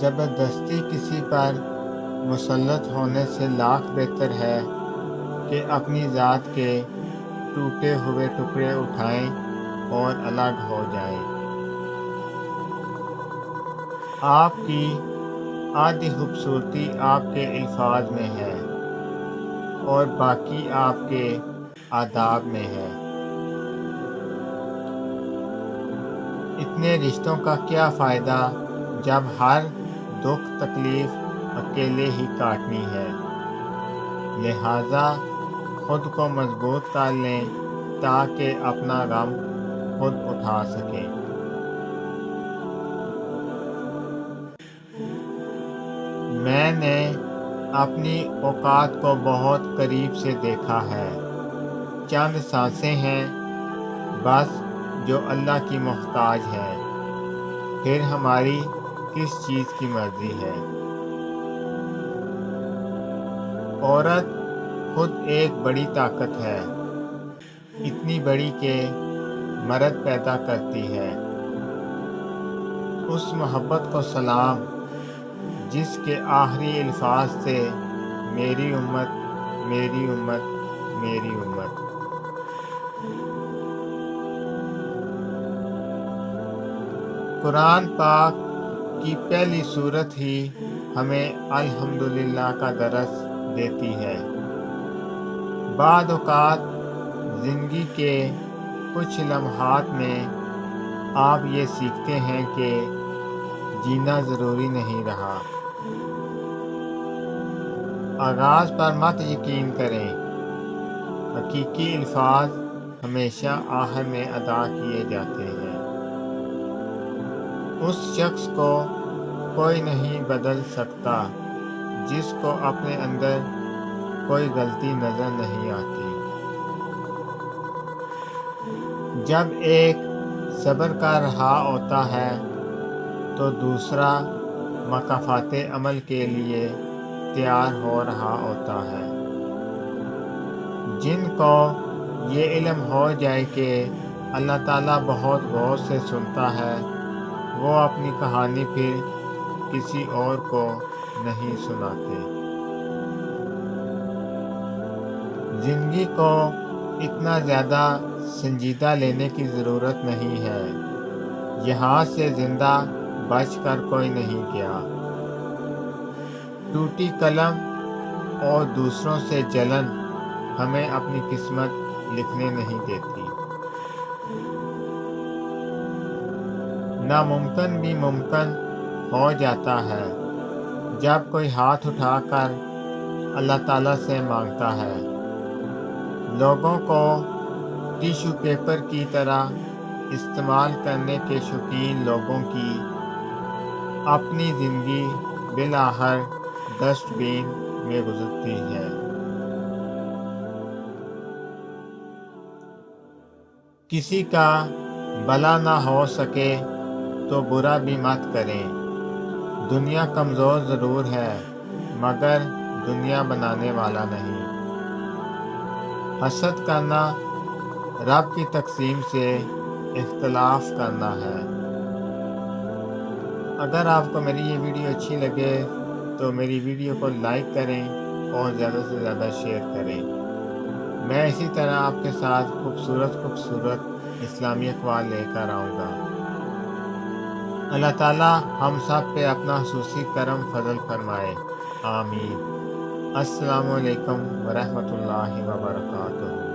زبردستی کسی پر مسلط ہونے سے لاکھ بہتر ہے کہ اپنی ذات کے ٹوٹے ہوئے ٹکڑے اٹھائیں اور الگ ہو جائیں۔ آپ کی آدھی خوبصورتی آپ کے الفاظ میں ہے اور باقی آپ کے آداب میں ہے۔ اتنے رشتوں کا کیا فائدہ جب ہر دکھ تکلیف اکیلے ہی کاٹنی ہے۔ لہٰذا خود کو مضبوط کر لیں تاکہ اپنا غم خود اٹھا سکیں۔ میں نے اپنی اوقات کو بہت قریب سے دیکھا ہے۔ چند سانسیں ہیں بس جو اللہ کی محتاج ہے، پھر ہماری کس چیز کی مرضی ہے۔ عورت خود ایک بڑی طاقت ہے، اتنی بڑی کہ مرد پیدا کرتی ہے۔ اس محبت کو سلام جس کے آخری الفاظ تھے میری امت میری امت میری امت۔ قرآن پاک کی پہلی سورت ہی ہمیں الحمدللہ کا درس دیتی ہے۔ بعض اوقات زندگی کے کچھ لمحات میں آپ یہ سیکھتے ہیں کہ جینا ضروری نہیں رہا۔ آغاز پر مت یقین کریں، حقیقی الفاظ ہمیشہ آخر میں ادا کیے جاتے ہیں۔ اس شخص کو کوئی نہیں بدل سکتا جس کو اپنے اندر کوئی غلطی نظر نہیں آتی۔ جب ایک صبر کر رہا ہوتا ہے تو دوسرا مکافات عمل کے لیے تیار ہو رہا ہوتا ہے۔ جن کو یہ علم ہو جائے کہ اللہ تعالیٰ بہت غور سے سنتا ہے، وہ اپنی کہانی پھر کسی اور کو نہیں سناتے۔ زندگی کو اتنا زیادہ سنجیدہ لینے کی ضرورت نہیں ہے۔ یہاں سے زندہ بچ کر کوئی نہیں گیا۔ ٹوٹی قلم اور دوسروں سے جلن ہمیں اپنی قسمت لکھنے نہیں دیتی۔ ناممکن بھی ممکن ہو جاتا ہے جب کوئی ہاتھ اٹھا کر اللہ تعالیٰ سے مانگتا ہے۔ لوگوں کو ٹیشو پیپر کی طرح استعمال کرنے کے شوقین لوگوں کی اپنی زندگی بالآخر ڈسٹ بین میں گزرتی ہے۔ کسی کا بھلا نہ ہو سکے تو برا بھی مت کریں۔ دنیا کمزور ضرور ہے مگر دنیا بنانے والا نہیں۔ حسد کرنا رب کی تقسیم سے اختلاف کرنا ہے۔ اگر آپ کو میری یہ ویڈیو اچھی لگے تو میری ویڈیو کو لائک کریں اور زیادہ سے زیادہ شیئر کریں۔ میں اسی طرح آپ کے ساتھ خوبصورت اسلامی اقوال لے کر آؤں گا۔ اللہ تعالیٰ ہم سب پہ اپنا خصوصی کرم فضل فرمائے، آمین۔ السلام علیکم ورحمۃ اللہ وبرکاتہ۔